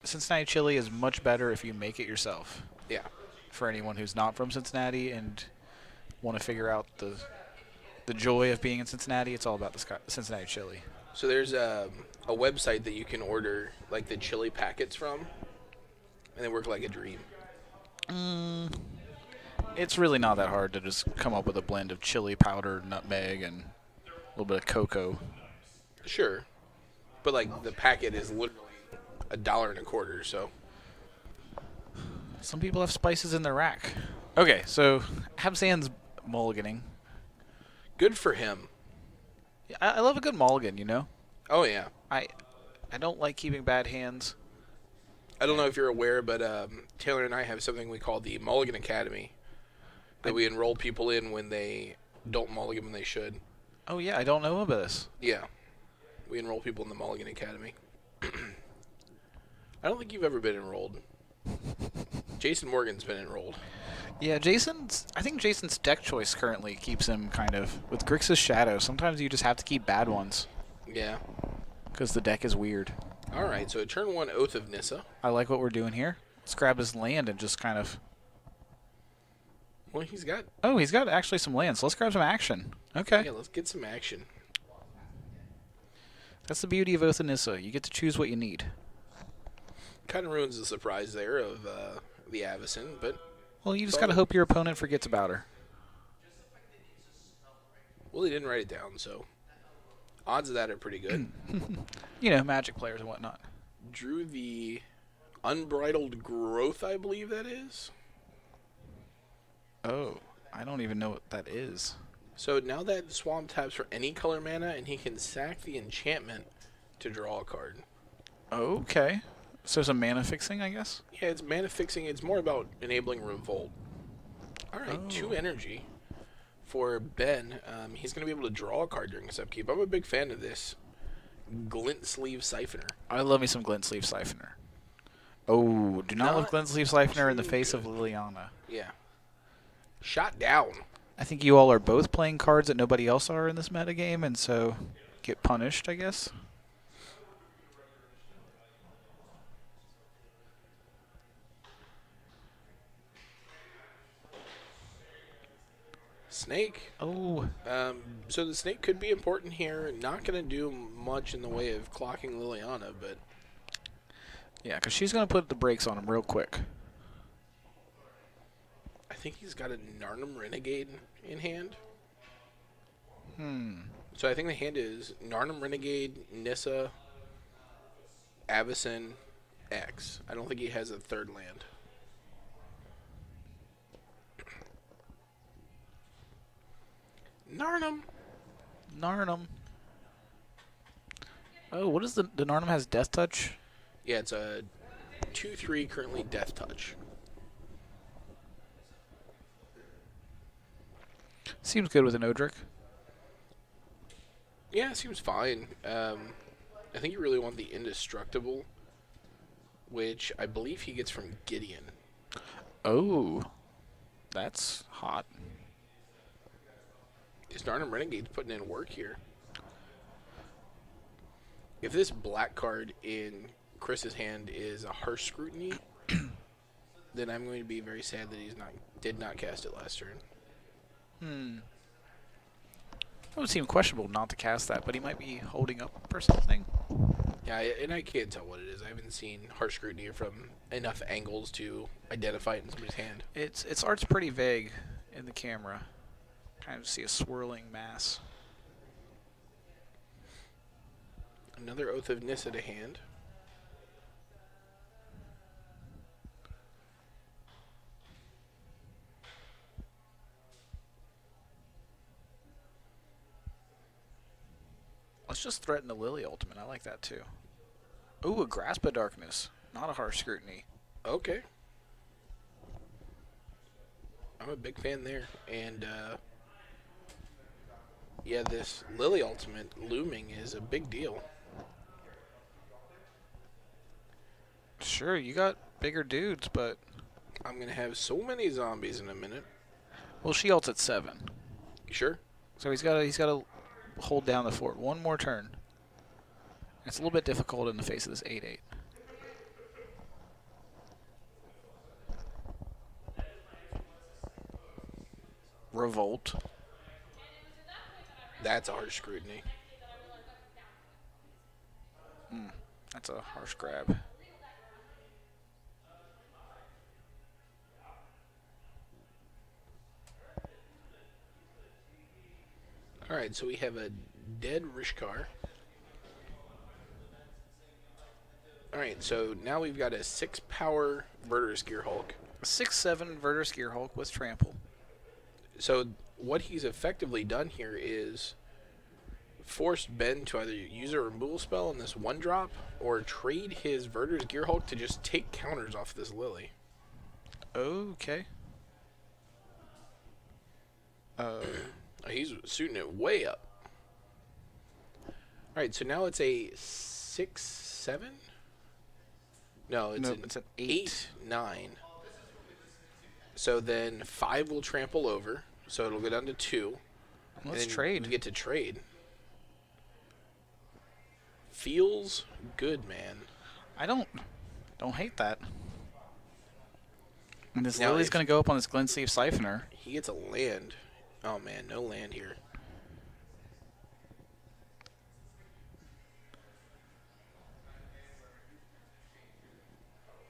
Cincinnati chili is much better if you make it yourself. Yeah. For anyone who's not from Cincinnati and want to figure out the joy of being in Cincinnati, it's all about the Cincinnati chili. So there's a website that you can order like the chili packets from, and they work like a dream. It's really not that hard to just come up with a blend of chili powder, nutmeg, and a little bit of cocoa. Sure, but like the packet is literally $1.25. So Some people have spices in their rack. Okay, so Abzan's mulliganing. good for him. I love a good mulligan, you know? Oh yeah. I don't like keeping bad hands. I don't know if you're aware, but Taylor and I have something we call the Mulligan Academy that we enroll people in when they don't mulligan when they should. Oh, yeah, I don't know about this. Yeah. We enroll people in the Mulligan Academy. I don't think you've ever been enrolled. Jason Morgan's been enrolled. Yeah, I think Jason's deck choice currently keeps him kind of, with Grixis Shadow, sometimes you just have to keep bad ones. Yeah. Because the deck is weird. Alright, so turn 1 Oath of Nissa. I like what we're doing here. Let's grab his land and just kind of... Well, he's got... Oh, he's got actually some land, so let's grab some action. Okay. Yeah, let's get some action. That's the beauty of Oath of Nissa. You get to choose what you need. Kind of ruins the surprise there of the Avacyn, but... Well, you just got to hope your opponent forgets about her. Well, he didn't write it down, so... Odds of that are pretty good. You know, Magic players and whatnot. Drew the Unbridled Growth, I believe that is. Oh, I don't even know what that is. So now that Swamp taps for any color mana, and he can sack the enchantment to draw a card. Okay. So some mana fixing, I guess? Yeah, it's mana fixing. It's more about enabling Revolt. Alright, 2 energy for Ben. He's going to be able to draw a card during his upkeep. I'm a big fan of this Glint Sleeve Siphoner. I love me some Glint Sleeve Siphoner. Oh, do not love Glint Sleeve Siphoner in the face of Liliana. Yeah. Shot down. I think you all are both playing cards that nobody else are in this metagame, and so get punished, I guess. Snake. Oh. So the snake could be important here. Not going to do much in the way of clocking Liliana, but... Yeah, because she's going to put the brakes on him real quick. I think he's got a Narnum Renegade in hand. So I think the hand is Narnum Renegade, Nissa, Avacyn, X. I don't think he has a third land. Narnum. Narnum. Oh, what is the Narnum has Death Touch? Yeah, it's a 2/3 currently Death Touch. Seems good with an Odric. Yeah, it seems fine. I think you really want the Indestructible, which I believe he gets from Gideon. Oh, that's hot. Is Narnum Renegade's putting in work here. If this black card in Chris's hand is a Harsh Scrutiny, then I'm going to be very sad that did not cast it last turn. It would seem questionable not to cast that, but he might be holding up or something. Yeah, and I can't tell what it is. I haven't seen Harsh Scrutiny from enough angles to identify it in somebody's hand. Its art's pretty vague in the camera. Kind of see a swirling mass. Another Oath of Nissa to hand. Let's just threaten the Lily Ultimate. I like that too. Ooh, a Grasp of Darkness. Not a Harsh Scrutiny. Okay. I'm a big fan there. And, yeah, this Lily Ultimate looming is a big deal. Sure, you got bigger dudes, but... I'm going to have so many zombies in a minute. Well, she ults at 7. You sure? So he's got to hold down the fort one more turn. It's a little bit difficult in the face of this 8/8. Revolt. That's a harsh scrutiny. That's a harsh grab. Alright, so we have a dead Rishkar. Alright, so now we've got a 6-power Verter Gear Hulk. A 6/7 Verter Gear Hulk with trample. So what he's effectively done here is forced Ben to either use a removal spell on this 1-drop or trade his Verter's Gear Hulk to just take counters off this Lily. Okay. He's suiting it way up. Alright, so now it's a 6/7? No, it's an 8/9. So then 5 will trample over, so it'll go down to 2. Let's trade. You get to trade. Feels good, man. I don't hate that. And this Now Lily's if- going to go up on this Glensleeve Siphoner. He gets a land. Oh man, no land here.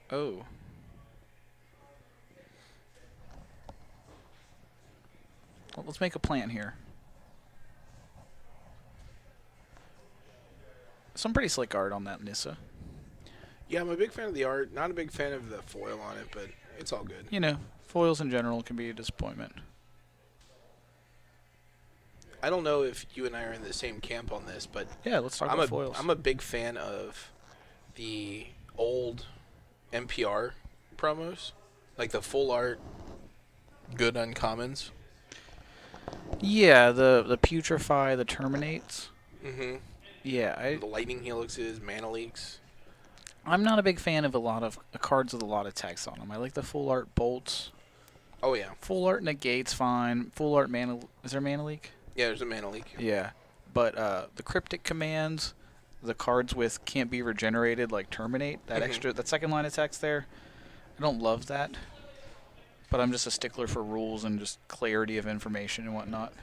Oh. Well, let's make a plan here. Some pretty slick art on that Nissa. Yeah, I'm a big fan of the art. Not a big fan of the foil on it, but it's all good. You know, foils in general can be a disappointment. I don't know if you and I are in the same camp on this, but Yeah, let's talk about foils. I'm a big fan of the old NPR promos, like the full art good uncommons. Yeah, the Putrefy, the Terminates. Mm-hmm. Yeah, The lightning helixes, mana leaks. I'm not a big fan of a lot of cards with a lot of text on them. I like the full art bolts. Oh yeah, Full art negates fine. Full art mana. Is there mana leak? yeah. There's a mana leak. Yeah, but the cryptic commands, the cards with can't be regenerated like terminate, that extra, that second line of text there, I don't love that. But I'm just a stickler for rules and just clarity of information and whatnot.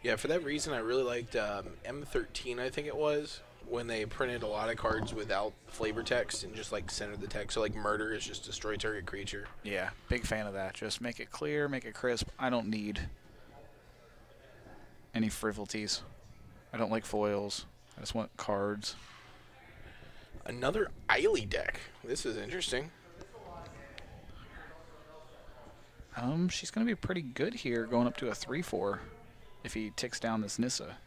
Yeah, for that reason, I really liked M13. I think it was when they printed a lot of cards without flavor text and just like centered the text. So like murder is just destroy target creature. Yeah, big fan of that. Just make it clear, make it crisp. I don't need any frivolities. I don't like foils. I just want cards. Another Eiley deck. This is interesting. She's going to be pretty good here going up to a 3/4 if he ticks down this Nissa.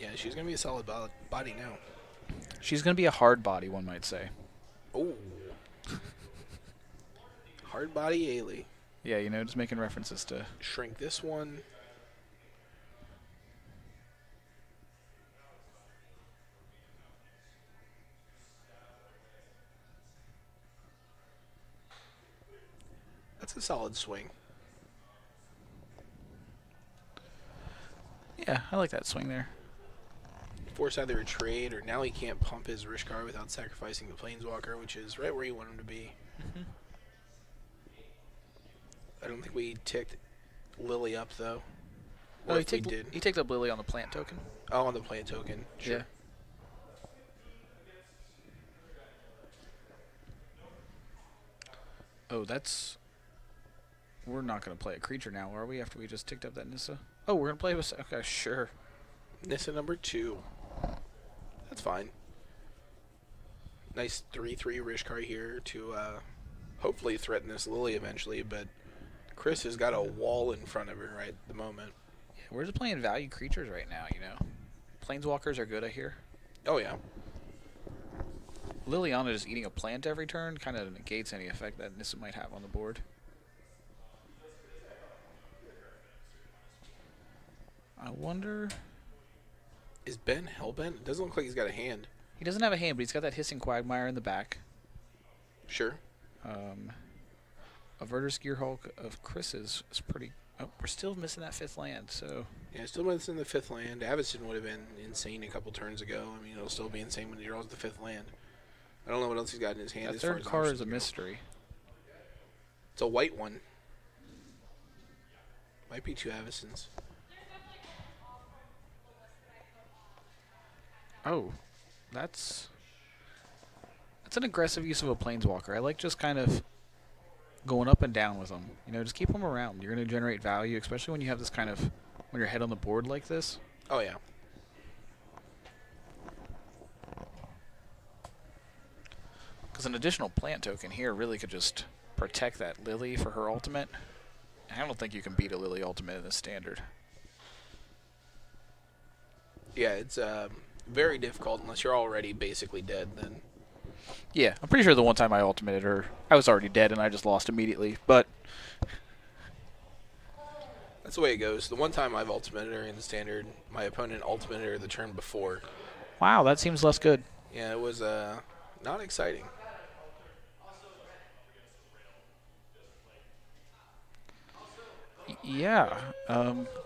Yeah, she's going to be a solid body now. She's going to be a hard body, one might say. Oh. Hard body Eiley. Yeah, you know, just making references to... Shrink this one. That's a solid swing. Yeah, I like that swing there. Force either a trade or now he can't pump his Rishkar without sacrificing the Planeswalker, which is right where you want him to be. I don't think we ticked Lily up though. Oh, Or he if we ticked, did. he ticked up Lily on the plant token. Oh, on the plant token. Sure. Yeah. Oh, that's... We're not going to play a creature now, are we, after we just ticked up that Nissa? Oh, we're going to play with... Okay, sure. Nissa number 2. That's fine. Nice 3/3 Rishkar here to hopefully threaten this Lily eventually, but Kris has got a wall in front of her right at the moment. Yeah, we're just playing value creatures right now, you know. Planeswalkers are good, I hear. Oh yeah. Liliana just eating a plant every turn kind of negates any effect that Nissa might have on the board. I wonder... Is Ben hellbent? It doesn't look like he's got a hand. He doesn't have a hand, but he's got that Hissing Quagmire in the back. Sure. A Verter Gear Hulk of Kris's is pretty... Oh, we're still missing that 5th land, so... Yeah, still missing the 5th land. Avacyn would have been insane a couple turns ago. I mean, it'll still be insane when he draws the 5th land. I don't know what else he's got in his hand. That as far third as card is options a go. mystery. It's a white one. Might be 2 Avacens. Oh, that's an aggressive use of a Planeswalker. I like just kind of going up and down with them. You know, just keep them around. You're going to generate value, especially when you have this kind of, when you're ahead on the board like this. Oh, yeah. Because an additional plant token here really could just protect that Lily for her ultimate. I don't think you can beat a Lily ultimate in the standard. Yeah, it's very difficult unless you're already basically dead then. Yeah, I'm pretty sure the one time I ultimated her, I was already dead and I just lost immediately. But That's the way it goes. The one time I've ultimated her in the standard, my opponent ultimated her the turn before. wow, that seems less good. Yeah, it was not exciting. Yeah,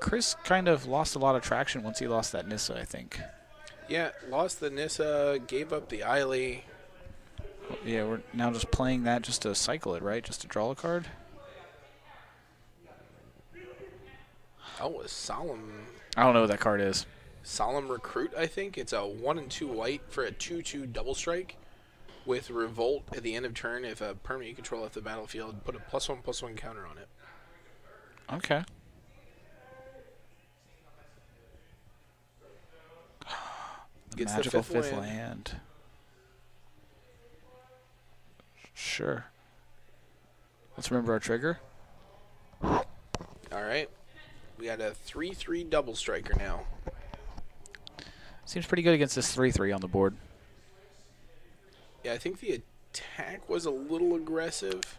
Kris kind of lost a lot of traction once he lost that Nissa, I think. Yeah, lost the Nissa, gave up the Eiley. Yeah, we're now just playing that just to cycle it, right? Just to draw a card? Oh, a Solemn I don't know what that card is. Recruit, I think. It's a 1 and 2 white for a 2/2 double strike with Revolt at the end of turn. If a permanent you control left the battlefield, put a +1/+1 counter on it. Okay. Gets the Magical fifth fifth land. land. Sure. Let's remember our trigger. All right. We got a 3/3 double striker now. Seems pretty good against this 3/3 on the board. Yeah, I think the attack was a little aggressive.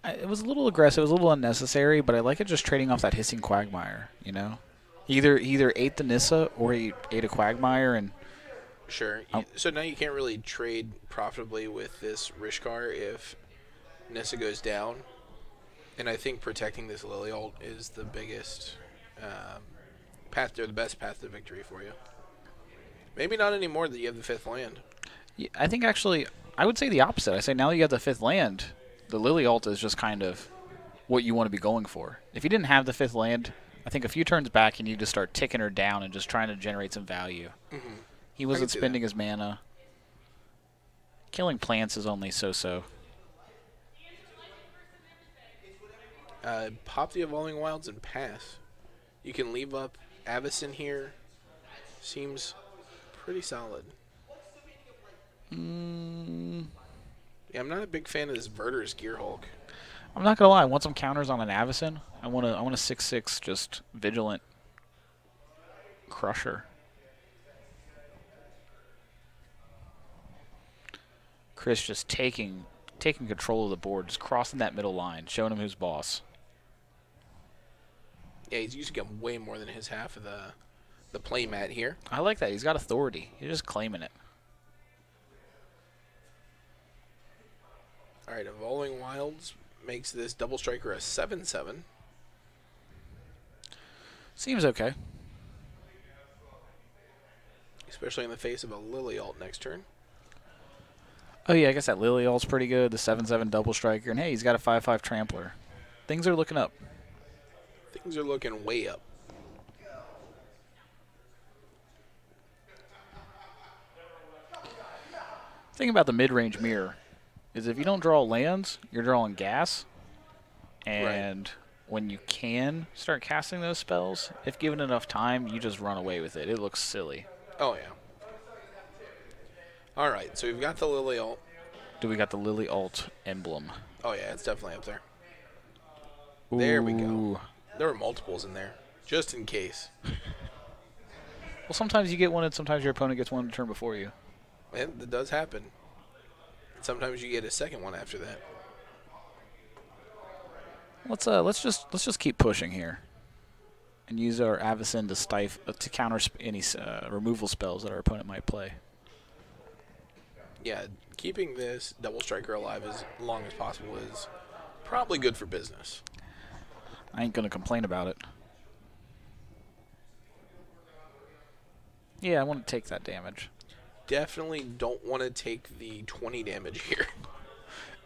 It was a little aggressive. It was a little unnecessary, but I like it just trading off that hissing Quagmire, you know? He either ate the Nissa or he ate a Quagmire, and Sure. So now you can't really trade profitably with this Rishkar if Nissa goes down. And I think protecting this Lily ult is the biggest path, or the best path to victory for you. Maybe not anymore that you have the 5th land. yeah, I think actually, I would say the opposite. I say now that you have the 5th land, the Lily ult is just kind of what you want to be going for. If you didn't have the 5th land, I think a few turns back you need to start ticking her down and just trying to generate some value. Mm-hmm. He wasn't spending his mana. Killing plants is only so-so. Pop the Evolving Wilds and pass. You can leave up Avacyn here. Seems pretty solid. Yeah, I'm not a big fan of this Verter's Gearhulk. I'm not gonna lie. I want some counters on an Avacyn. I want a 6/6 just vigilant crusher. Kris just taking control of the board, just crossing that middle line, showing him who's boss. Yeah, he's using up way more than his half of the play mat here. I like that. He's got authority. He's just claiming it. All right, Evolving Wilds makes this double striker a 7/7. Seems okay. Especially in the face of a Lily ult next turn. Oh yeah, I guess that Lily ult's pretty good. The 7/7 double striker, and hey, he's got a 5/5 trampler. Things are looking up. Things are looking way up. The thing about the mid-range mirror is if you don't draw lands, you're drawing gas. And when you can start casting those spells, if given enough time, you just run away with it. It looks silly. Oh, yeah. All right, so we've got the Lily ult. Do we got the Lily ult emblem? Oh, yeah, it's definitely up there. There we go. Ooh. There were multiples in there, just in case. Well, sometimes you get one, and sometimes your opponent gets one the turn before you. And that does happen. Sometimes you get a second one after that. Let's just keep pushing here, and use our Avacyn to counter any removal spells that our opponent might play. Yeah, keeping this double striker alive as long as possible is probably good for business. I ain't gonna complain about it. Yeah, I want to take that damage. definitely don't want to take the 20 damage here.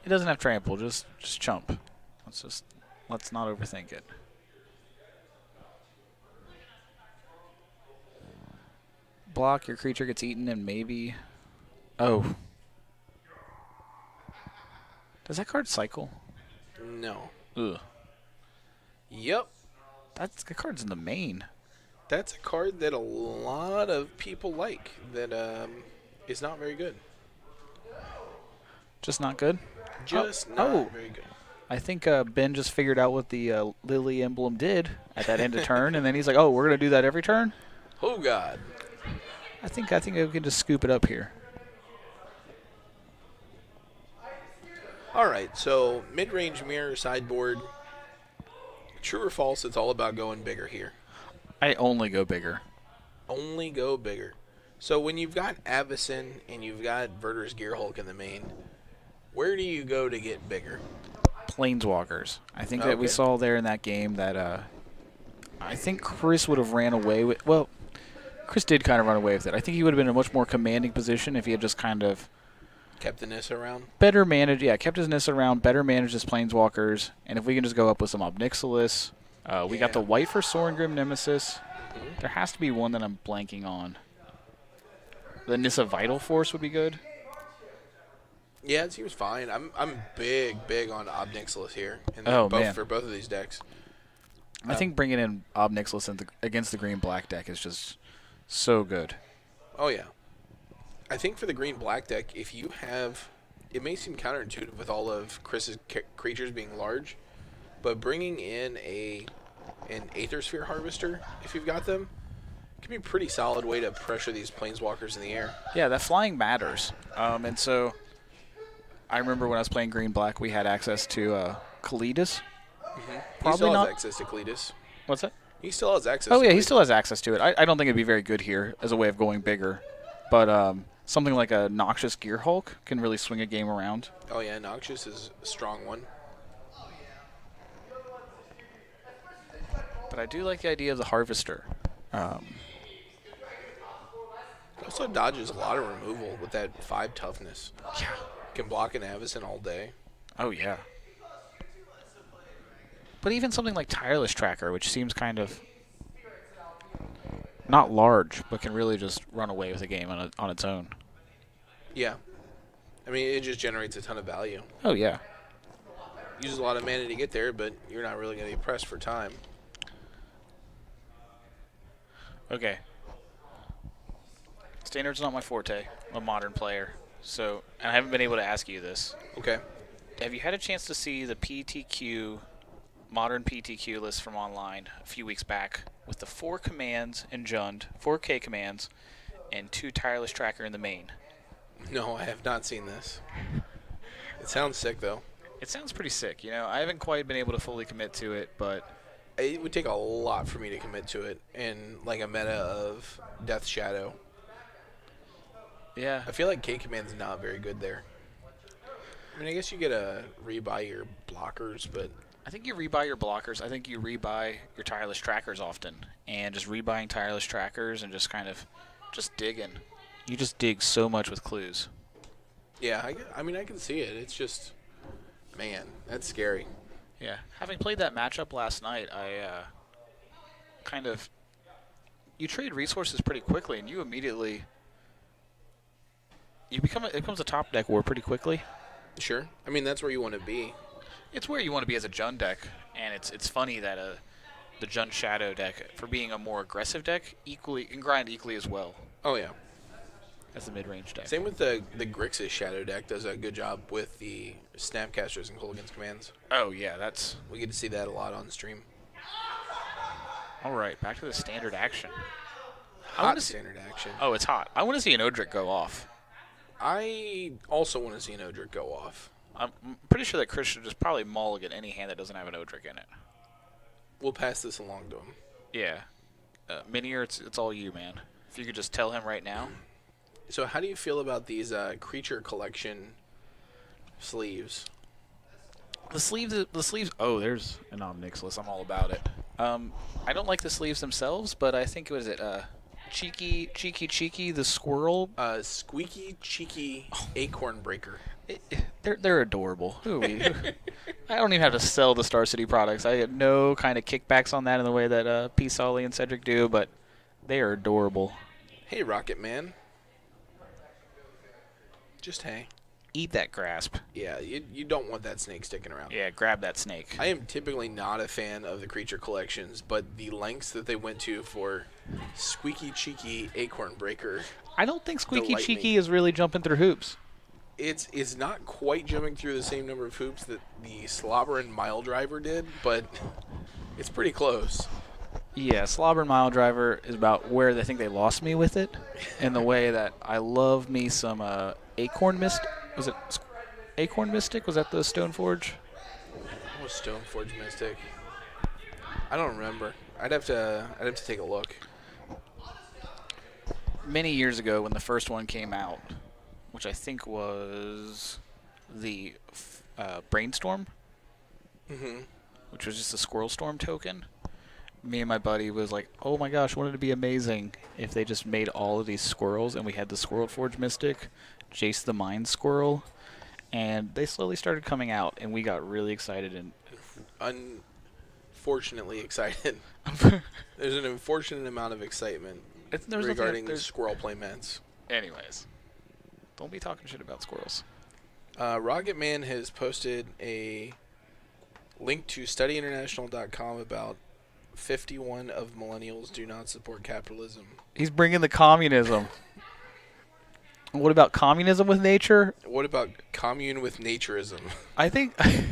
It doesn't have trample, just chump. Let's not overthink it. Block, your creature gets eaten, and maybe... Oh. Does that card cycle? No. Ugh. Yep. The card's in the main. That's a card that a lot of people like that is not very good. Just not good? Just not very good. I think Ben just figured out what the Lily emblem did at that end of turn, and then he's like, oh, we're going to do that every turn? Oh, God. I think we can just scoop it up here. All right, so mid-range mirror sideboard. True or false, it's all about going bigger here. I only go bigger. Only go bigger. So when you've got Abzan and you've got Verter's Gearhulk in the main, where do you go to get bigger? Planeswalkers. I think that we saw there in that game that I think Kris would have ran away with... Well, Kris did kind of run away with it. I think he would have been in a much more commanding position if he had just kind of... Kept the Nissa around? Better managed, yeah, kept his Nissa around, better managed his Planeswalkers, and if we can just go up with some Obnixilis. We got the white for Sorengrim Nemesis. There has to be one that I'm blanking on. The Nissa Vital Force would be good. Yeah, it seems fine. I'm big on Obnixilis here. Man. For both of these decks. I think bringing in Obnixilis against the green-black deck is just so good. Oh, yeah. I think for the green-black deck, if you have... It may seem counterintuitive with all of Kris's creatures being large, but bringing in an Aether Sphere Harvester, if you've got them, can be a pretty solid way to pressure these Planeswalkers in the air. Yeah, that flying matters. And so I remember when I was playing green-black, we had access to Kalidas. He still has access to Kalidas. What's that? He still has access to yeah, he still has access to it. I don't think it'd be very good here as a way of going bigger. But something like a Noxious Gearhulk can really swing a game around. Oh, yeah, Noxious is a strong one. But I do like the idea of the Harvester. Also dodges a lot of removal with that 5 toughness. Yeah. Can block an Abzan all day. Oh, yeah. But even something like Tireless Tracker, which seems kind of not large, but can really just run away with a game on its own. Yeah. I mean, it just generates a ton of value. Oh, yeah. Uses a lot of mana to get there, but you're not really going to be pressed for time. Okay. Standard's not my forte. I'm a modern player. So, and I haven't been able to ask you this. Okay. Have you had a chance to see the PTQ, modern PTQ list from online a few weeks back with the 4 commands in Jund, 4K commands, and 2 Tireless Tracker in the main? No, I have not seen this. It sounds sick, though. It sounds pretty sick. You know, I haven't quite been able to fully commit to it, but... It would take a lot for me to commit to it in, like, a meta of Death Shadow. Yeah. I feel like K-Command's not very good there. I mean, I guess you get a rebuy your blockers, but... I think you rebuy your blockers. I think you rebuy your Tireless Trackers often. And just rebuying Tireless Trackers and just kind of just digging. You just dig so much with clues. Yeah, I mean, I can see it. It's just... Man, that's scary. Yeah. Having played that matchup last night, I kind of... You trade resources pretty quickly, and you immediately... It becomes a top deck war pretty quickly. Sure. I mean, that's where you want to be. It's where you want to be as a Jund deck, and it's funny that the Jund Shadow deck, for being a more aggressive deck, can grind equally as well. Oh, yeah. As the mid-range deck. Same with the Grixis Shadow deck does a good job with the Snapcasters and Kolaghan's commands. Oh, yeah, that's... We get to see that a lot on stream. All right, back to the standard action. Hot standard action. Oh, it's hot. I want to see an Odric go off. I also want to see an Odric go off. I'm pretty sure that Kris should just probably mulligan any hand that doesn't have an Odric in it. We'll pass this along to him. Yeah. Minier, it's all you, man. If you could just tell him right now. So how do you feel about these creature collection sleeves? The sleeves. Oh, there's an Omnixilis. I'm all about it. I don't like the sleeves themselves, but I think, was it Cheeky, the squirrel. Squeaky Cheeky Acorn Breaker. They're adorable. I don't even have to sell the Star City products. I get no kind of kickbacks on that in the way that P. Solly and Cedric do, but they are adorable. Hey, Rocket Man. Just hey. Eat that grasp. Yeah, you don't want that snake sticking around. Yeah, grab that snake. I am typically not a fan of the creature collections, but the lengths that they went to for Squeaky Cheeky Acorn Breaker. I don't think Squeaky Cheeky is really jumping through hoops. It's not quite jumping through the same number of hoops that the Slobber and Mile Driver did, but it's pretty close. Yeah, Slobber and Mile Driver is about where they think they lost me with it, in the way that I love me some Acorn Mist. Was it Acorn Mystic? Was that the Stoneforge? What was Stoneforge Mystic? I don't remember. I'd have to take a look. Many years ago, when the first one came out, which I think was the Brainstorm, which was just a Squirrel Storm token. Me and my buddy was like, oh my gosh, wouldn't it be amazing if they just made all of these squirrels and we had the Squirrel Forge Mystic, Jace the Mind Squirrel, and they slowly started coming out, and we got really excited and unfortunately excited. There's an unfortunate amount of excitement regarding the squirrel playmats. Anyways, don't be talking shit about squirrels. Rocket Man has posted a link to studyinternational.com about 51 of millennials do not support capitalism. He's bringing the communism. What about communism with nature? What about commune with naturism? I think... I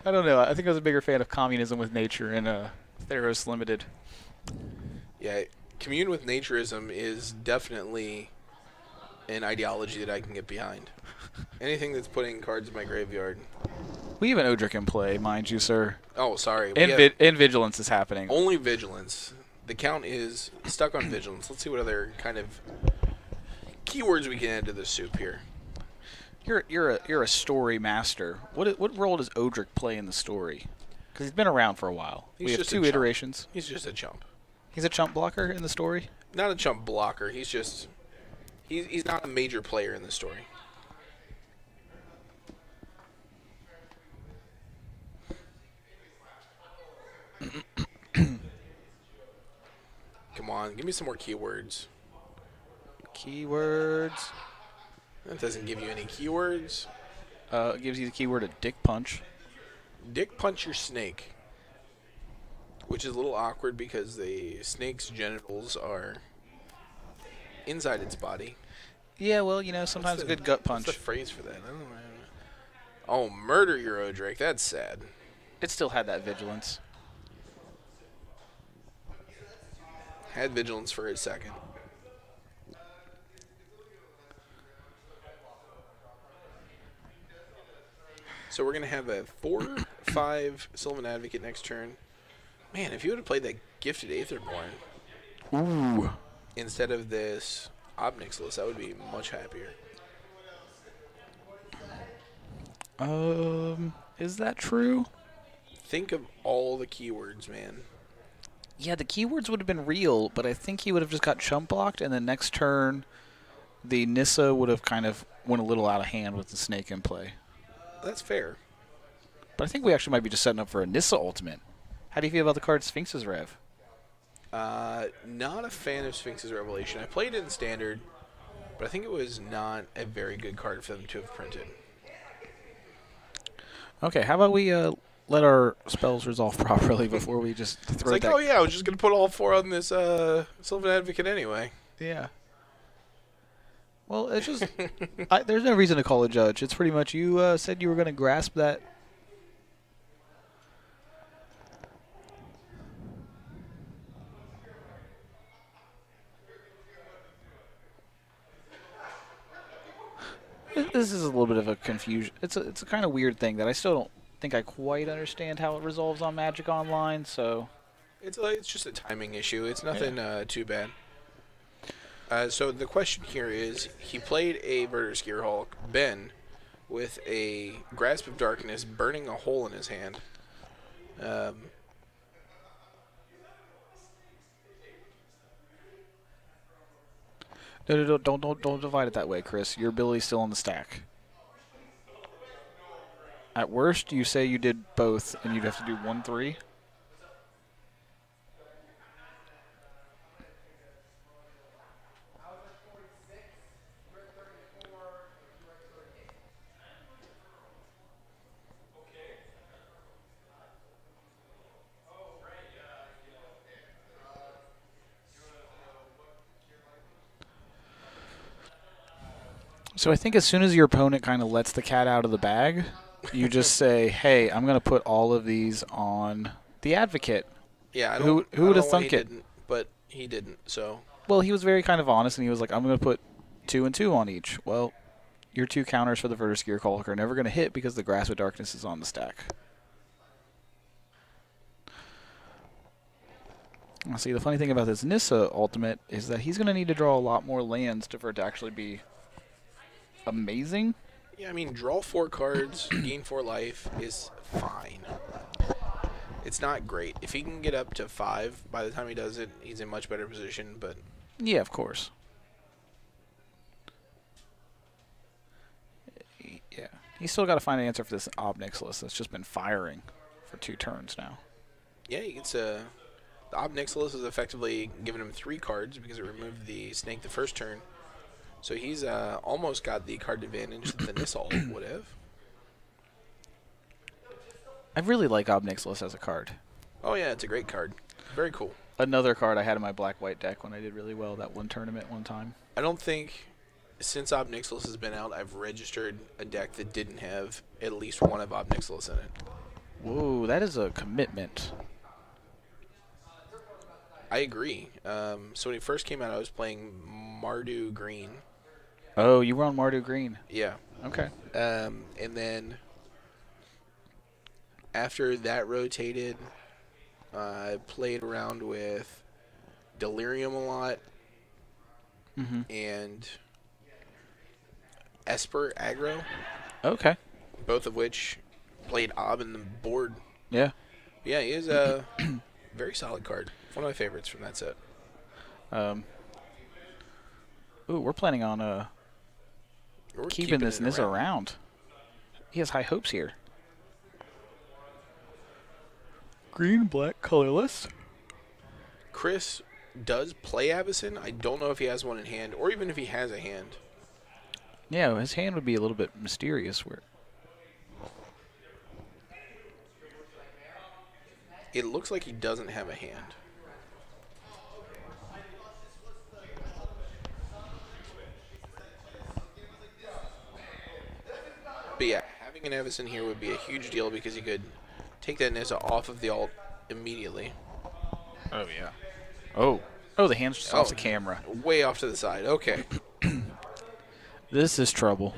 don't know. I think I was a bigger fan of communism with nature in Theros Limited. Yeah, commune with naturism is definitely an ideology that I can get behind. Anything that's putting cards in my graveyard. We have an Odric in play, mind you, sir. Oh, sorry. And Vigilance is happening. Only Vigilance. The count is stuck on Vigilance. Let's see what other kind of keywords we can add to the soup here. You're a story master. What role does Odric play in the story? Because he's been around for a while. We have 2 iterations. He's just a chump. He's a chump blocker in the story? Not a chump blocker. He's just... He's not a major player in the story. Come on, give me some more keywords. Keywords. That doesn't give you any keywords. It gives you the keyword a dick punch. Dick punch your snake. Which is a little awkward because the snake's genitals are inside its body. Yeah, well, you know, sometimes a good gut punch. What's the phrase for that? I don't know. Oh, murder your Odric. That's sad. It still had that vigilance. Had vigilance for a second. So we're going to have a 4/5 Sylvan Advocate next turn. Man, if you would have played that Gifted Aetherborn instead of this Obnixilis, I would be much happier. Is that true? Think of all the keywords, man. Yeah, the keywords would have been real, but I think he would have just got chump blocked, and the next turn, the Nissa would have kind of went a little out of hand with the snake in play. That's fair. But I think we actually might be just setting up for a Nissa ultimate. How do you feel about the card Sphinx's Rev? Not a fan of Sphinx's Revelation. I played it in Standard, but I think it was not a very good card for them to have printed. Okay, how about we let our spells resolve properly before we just throw it's like, oh yeah, I was just going to put all 4 on this Sylvan Advocate anyway. Yeah. Well, it's just... there's no reason to call a judge. It's pretty much you said you were going to grasp that... This is a little bit of a confusion. It's a kind of weird thing that I still don't think I quite understand how it resolves on Magic Online, so... It's just a timing issue. It's nothing too bad. So the question here is, he played a Vertus Gearhulk, Ben, with a Grasp of Darkness burning a hole in his hand. No, don't divide it that way, Kris. Your ability's still on the stack. At worst, you say you did both, and you'd have to do 1-3. So I think as soon as your opponent kind of lets the cat out of the bag, you just say, "Hey, I'm going to put all of these on the advocate." Yeah, Who would have thunk it? But he didn't. So. Well, he was very kind of honest, and he was like, "I'm going to put 2 and 2 on each." Well, your 2 counters for the Vertigear Caulk are never going to hit because the Grasp of Darkness is on the stack. See, the funny thing about this Nissa ultimate is that he's going to need to draw a lot more lands for it to actually be amazing. Yeah, I mean, draw 4 cards, gain 4 life is fine. It's not great. If he can get up to 5 by the time he does it, he's in much better position, but... Yeah, of course. Yeah. He's still got to find an answer for this Obnixilis that's just been firing for 2 turns now. Yeah, he gets a... The Obnixilis is effectively giving him 3 cards because it removed the snake the first turn. So he's almost got the card advantage that the Nissal would have. I really like Obnixilis as a card. Oh yeah, it's a great card. Very cool. Another card I had in my black-white deck when I did really well that one tournament one time. I don't think since Obnixilis has been out, I've registered a deck that didn't have at least one of Obnixilis in it. Whoa, that is a commitment. I agree. So when he first came out, I was playing Mardu Green. Oh, you were on Mardu Green. Yeah. Okay. And then after that rotated, I played around with Delirium a lot and Esper Aggro. Okay. Both of which played Ob in the board. Yeah. Yeah, he is a very solid card. One of my favorites from that set. Ooh, we're planning on keeping this Nissa around. He has high hopes here. Green, black, colorless. Kris does play Abzan. I don't know if he has one in hand, or even if he has a hand. Yeah, his hand would be a little bit mysterious. Where it looks like he doesn't have a hand. But yeah, having an Abzan here would be a huge deal because he could take that Nissa off of the alt immediately. Oh, yeah. Oh, the hand's just off the camera. Way off to the side. Okay. This is trouble.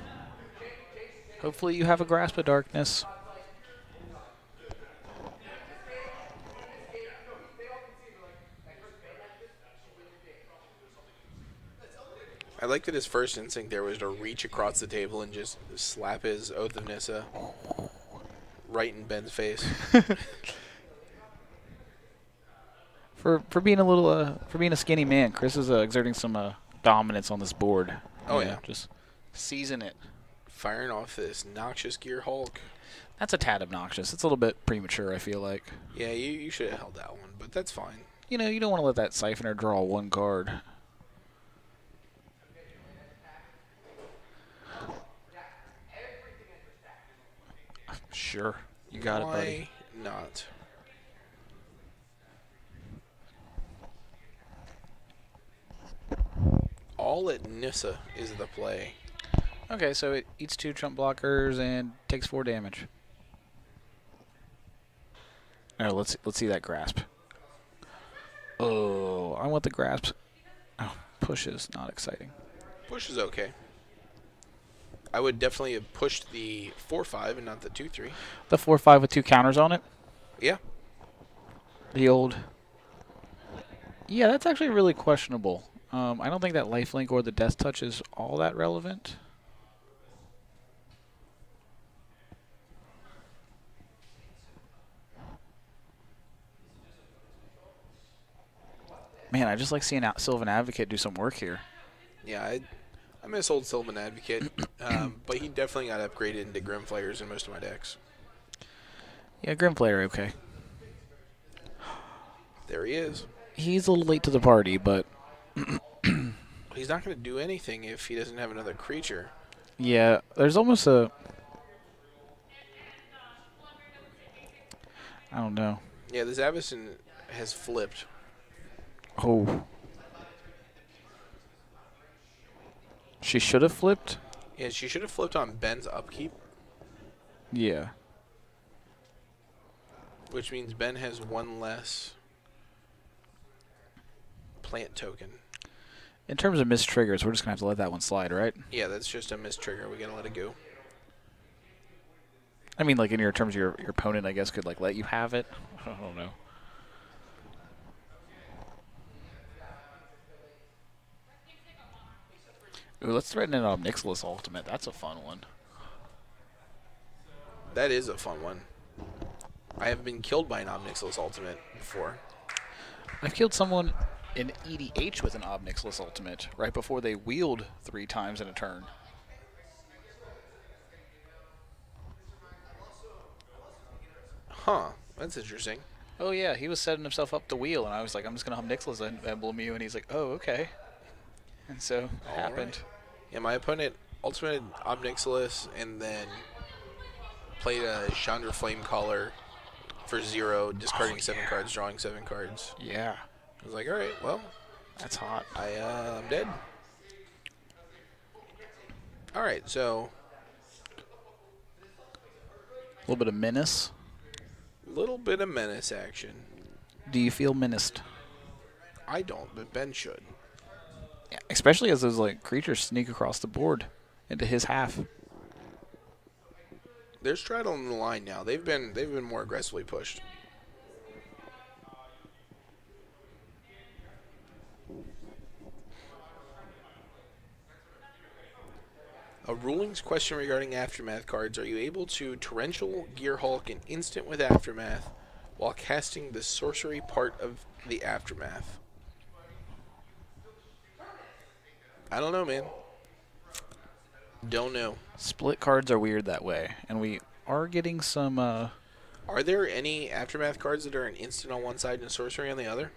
Hopefully you have a Grasp of Darkness. I like that his first instinct there was to reach across the table and just slap his Oath of Nissa right in Ben's face. For being a little for being a skinny man, Kris is exerting some dominance on this board. Oh yeah, just season it. Firing off this noxious Gear Hulk. That's a tad obnoxious. It's a little bit premature, I feel like. Yeah, you should have held that one, but that's fine. You know, you don't want to let that Siphoner draw 1 card. Sure. You got it, buddy. Why not? All at Nissa is the play. Okay, so it eats 2 chump blockers and takes 4 damage. Oh, let's see that Grasp. Oh, I want the Grasp. Oh, push is not exciting. Push is okay. I would definitely have pushed the 4-5 and not the 2-3. The 4-5 with 2 counters on it? Yeah. The old... Yeah, that's actually really questionable. I don't think that lifelink or the death touch is all that relevant. Man, I just like seeing Sylvan Advocate do some work here. Yeah, I miss old Sylvan Advocate, but he definitely got upgraded into Grim Flayers in most of my decks. Yeah, Grimflayer, okay. There he is. He's a little late to the party, but He's not going to do anything if he doesn't have another creature. yeah, there's almost a... I don't know. Yeah, this Abzan has flipped. Oh. She should have flipped? Yeah, she should have flipped on Ben's upkeep, Yeah. which means Ben has one less plant token. In terms of missed triggers, we're just going to have to let that one slide, right? Yeah, that's just a missed trigger. We got to let it go. I mean, like, in your terms, your opponent, I guess, could, like, let you have it. I don't know. Ooh, let's threaten an Obnixilis ultimate. That's a fun one. That is a fun one. I have been killed by an Obnixilis ultimate before. I've killed someone in EDH with an Obnixilis ultimate right before they wheeled 3 times in a turn. Huh, that's interesting. Oh, yeah, he was setting himself up to wheel, and I was like, I'm just going to Obnixilis emblem you, and he's like, oh, okay. And so it happened. Right. Yeah, my opponent ultimated Obnixilis and then played a Chandra Flamecaller for 0, discarding 7 cards, drawing 7 cards. Yeah. I was like, all right, well, That's hot. I'm dead. All right, so A little bit of menace. a little bit of menace action. Do you feel menaced? I don't, but Ben should. Yeah, especially as those like creatures sneak across the board into his half. There's Straddle on the line now. They've been more aggressively pushed. A rulings question regarding Aftermath cards. Are you able to Torrential Gearhulk an instant with Aftermath while casting the sorcery part of the Aftermath? I don't know, man. Don't know. Split cards are weird that way, and we are getting some. Are there any Aftermath cards that are an instant on one side and a sorcery on the other?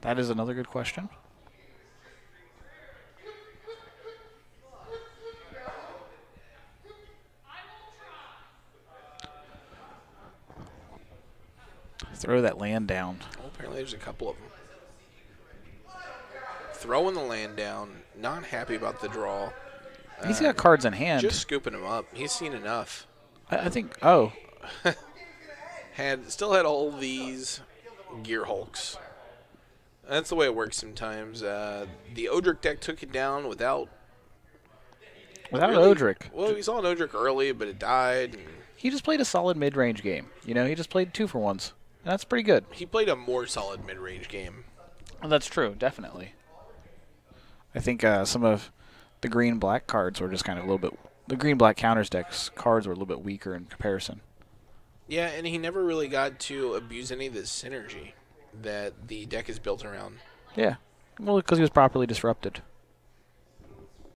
That is another good question. Throw that land down. Oh, apparently there's a couple of them. Throwing the land down. Not happy about the draw. He's got cards in hand. Just scooping him up. He's seen enough. I think. Oh, Still had all these Gear Hulks. That's the way it works sometimes. The Odric deck took it down without really, Odric. Well, we saw an Odric early, but it died. And He just played a solid mid-range game. You know, he just played 2-for-1s. And that's pretty good. he played a more solid mid-range game. That's true, definitely. I think some of the green-black cards were just kind of a little bit... The green-black counters decks cards were a little bit weaker in comparison. Yeah, and he never really got to abuse any of the synergy that the deck is built around. Yeah. Well, because he was properly disrupted.